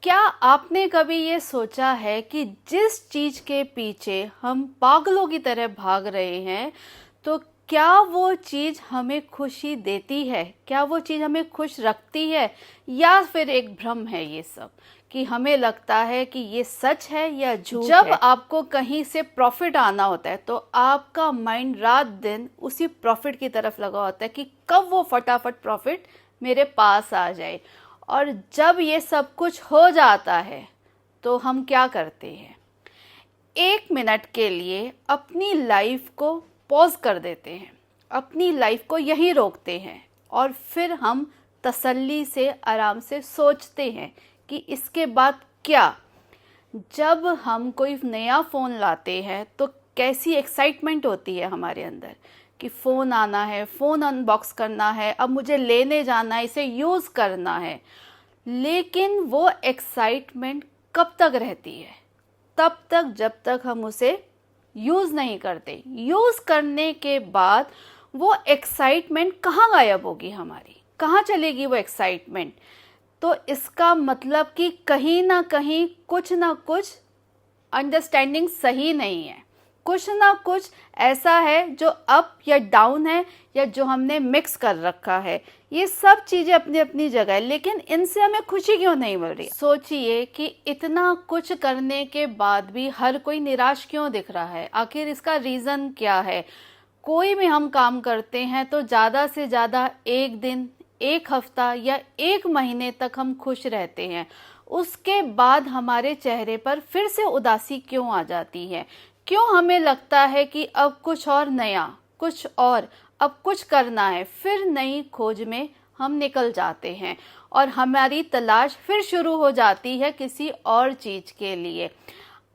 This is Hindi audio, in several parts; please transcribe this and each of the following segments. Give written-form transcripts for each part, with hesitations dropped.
क्या आपने कभी ये सोचा है कि जिस चीज के पीछे हम पागलों की तरह भाग रहे हैं, तो क्या वो चीज हमें खुशी देती है? क्या वो चीज हमें खुश रखती है, या फिर एक भ्रम है ये सब कि हमें लगता है कि ये सच है या झूठ है? जब आपको कहीं से प्रॉफिट आना होता है तो आपका माइंड रात दिन उसी प्रॉफिट की तरफ लगा होता है कि कब वो फटाफट प्रॉफिट मेरे पास आ जाए। और जब ये सब कुछ हो जाता है तो हम क्या करते हैं? 1 मिनट के लिए अपनी लाइफ को पॉज कर देते हैं, अपनी लाइफ को यहीं रोकते हैं, और फिर हम तसल्ली से आराम से सोचते हैं कि इसके बाद क्या। जब हम कोई नया फ़ोन लाते हैं तो कैसी एक्साइटमेंट होती है हमारे अंदर कि फ़ोन आना है, फ़ोन अनबॉक्स करना है, अब मुझे लेने जाना है, इसे यूज़ करना है। लेकिन वो एक्साइटमेंट कब तक रहती है? तब तक जब तक हम उसे यूज़ नहीं करते। यूज़ करने के बाद वो एक्साइटमेंट कहाँ गायब होगी हमारी? कहाँ चलेगी वो एक्साइटमेंट? तो इसका मतलब कि कहीं ना कहीं कुछ ना कुछ अंडरस्टैंडिंग सही नहीं है, कुछ ना कुछ ऐसा है जो अप या डाउन है, या जो हमने मिक्स कर रखा है। ये सब चीज़ें अपनी अपनी जगह है, लेकिन इनसे हमें खुशी क्यों नहीं मिल रही? सोचिए कि इतना कुछ करने के बाद भी हर कोई निराश क्यों दिख रहा है? आखिर इसका रीज़न क्या है? कोई भी हम काम करते हैं तो ज़्यादा से ज़्यादा 1 दिन, 1 हफ्ता या 1 महीने तक हम खुश रहते हैं। उसके बाद हमारे चेहरे पर फिर से उदासी क्यों आ जाती है? क्यों हमें लगता है कि अब कुछ और नया, कुछ और, अब कुछ करना है? फिर नई खोज में हम निकल जाते हैं और हमारी तलाश फिर शुरू हो जाती है किसी और चीज़ के लिए।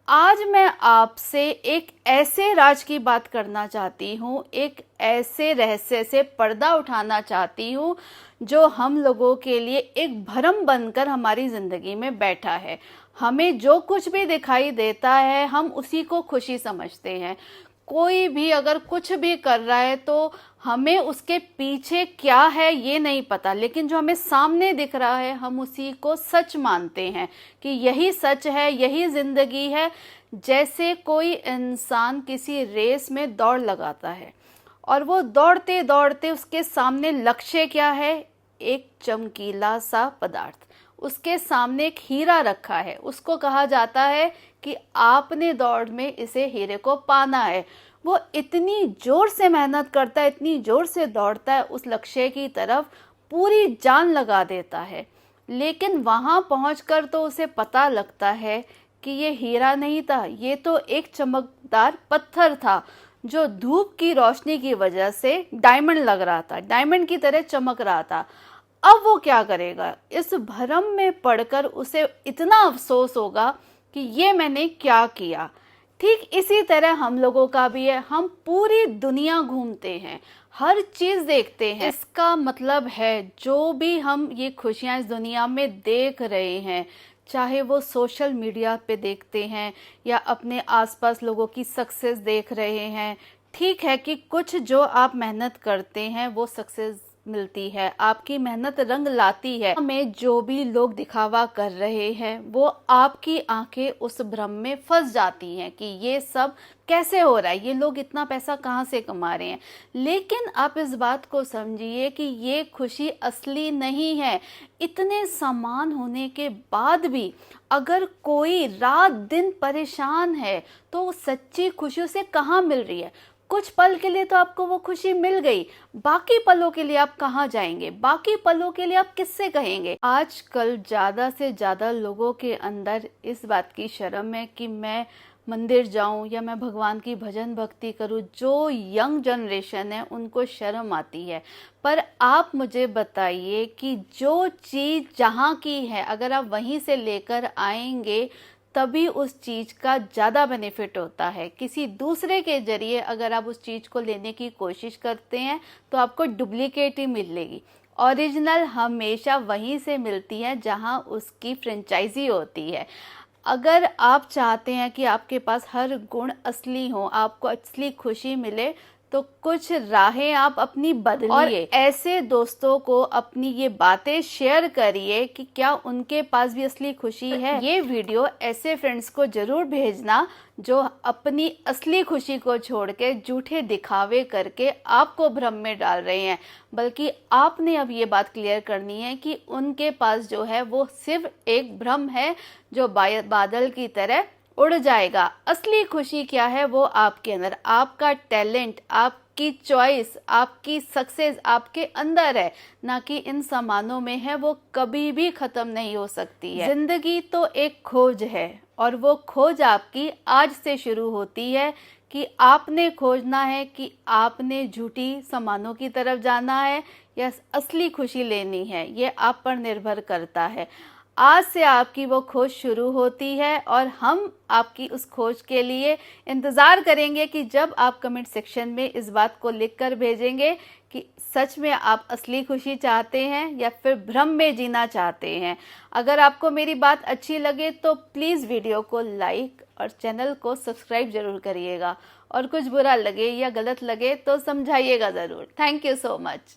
आज मैं आपसे एक ऐसे राज की बात करना चाहती हूँ, एक ऐसे रहस्य से पर्दा उठाना चाहती हूँ जो हम लोगों के लिए एक भ्रम बनकर हमारी ज़िंदगी में बैठा है। हमें जो कुछ भी दिखाई देता है हम उसी को खुशी समझते हैं। कोई भी अगर कुछ भी कर रहा है तो हमें उसके पीछे क्या है ये नहीं पता, लेकिन जो हमें सामने दिख रहा है हम उसी को सच मानते हैं कि यही सच है, यही जिंदगी है। जैसे कोई इंसान किसी रेस में दौड़ लगाता है और वो दौड़ते दौड़ते उसके सामने लक्ष्य क्या है? एक चमकीला सा पदार्थ, उसके सामने एक हीरा रखा है। उसको कहा जाता है कि आपने दौड़ में इसे हीरे को पाना है। वो इतनी जोर से मेहनत करता है, इतनी जोर से दौड़ता है उस लक्ष्य की तरफ, पूरी जान लगा देता है। लेकिन वहां पहुंचकर तो उसे पता लगता है कि ये हीरा नहीं था, ये तो एक चमकदार पत्थर था जो धूप की रोशनी की वजह से डायमंड लग रहा था, डायमंड की तरह चमक रहा था। अब वो क्या करेगा? इस भ्रम में पड़कर उसे इतना अफसोस होगा कि ये मैंने क्या किया। ठीक इसी तरह हम लोगों का भी है। हम पूरी दुनिया घूमते हैं, हर चीज देखते हैं। इसका मतलब है जो भी हम ये खुशियां इस दुनिया में देख रहे हैं, चाहे वो सोशल मीडिया पे देखते हैं या अपने आसपास लोगों की सक्सेस देख रहे हैं। ठीक है कि कुछ जो आप मेहनत करते हैं वो सक्सेस मिलती है, आपकी मेहनत रंग लाती है। हमें जो भी लोग दिखावा कर रहे हैं वो आपकी आंखें उस भ्रम में फंस जाती हैं कि ये सब कैसे हो रहा है, ये लोग इतना पैसा कहाँ से कमा रहे हैं। लेकिन आप इस बात को समझिए कि ये खुशी असली नहीं है। इतने सामान होने के बाद भी अगर कोई रात दिन परेशान है तो सच्ची खुशी उसे कहाँ मिल रही है? कुछ पल के लिए तो आपको वो खुशी मिल गई, बाकी पलों के लिए आप कहाँ जाएंगे? बाकी पलों के लिए आप किससे कहेंगे? आजकल ज्यादा से ज्यादा लोगों के अंदर इस बात की शर्म है कि मैं मंदिर जाऊं या मैं भगवान की भजन भक्ति करूं। जो यंग जनरेशन है उनको शर्म आती है। पर आप मुझे बताइए कि जो चीज जहाँ की है अगर आप वहीं से लेकर आएंगे तभी उस चीज का ज्यादा बेनिफिट होता है। किसी दूसरे के जरिए अगर आप उस चीज को लेने की कोशिश करते हैं तो आपको डुप्लीकेट ही मिलेगी। ओरिजिनल हमेशा वहीं से मिलती है जहां उसकी फ्रेंचाइजी होती है। अगर आप चाहते हैं कि आपके पास हर गुण असली हो, आपको असली खुशी मिले, तो कुछ राहें आप अपनी बदलिए और ऐसे दोस्तों को अपनी ये बातें शेयर करिए कि क्या उनके पास भी असली खुशी है। ये वीडियो ऐसे फ्रेंड्स को जरूर भेजना जो अपनी असली खुशी को छोड़ के झूठे दिखावे करके आपको भ्रम में डाल रहे हैं, बल्कि आपने अब ये बात क्लियर करनी है कि उनके पास जो है वो सिर्फ एक भ्रम है जो बादल की तरह उड़ जाएगा। असली खुशी क्या है वो आपके अंदर, आपका टैलेंट, आपकी चॉइस, आपकी सक्सेस आपके अंदर है, ना कि इन सामानों में है। वो कभी भी खत्म नहीं हो सकती है। जिंदगी तो एक खोज है और वो खोज आपकी आज से शुरू होती है कि आपने खोजना है कि आपने झूठी सामानों की तरफ जाना है या असली खुशी लेनी है। ये आप पर निर्भर करता है। आज से आपकी वो खोज शुरू होती है और हम आपकी उस खोज के लिए इंतज़ार करेंगे कि जब आप कमेंट सेक्शन में इस बात को लिखकर भेजेंगे कि सच में आप असली खुशी चाहते हैं या फिर भ्रम में जीना चाहते हैं। अगर आपको मेरी बात अच्छी लगे तो प्लीज़ वीडियो को लाइक और चैनल को सब्सक्राइब ज़रूर करिएगा, और कुछ बुरा लगे या गलत लगे तो समझाइएगा ज़रूर। Thank you so much.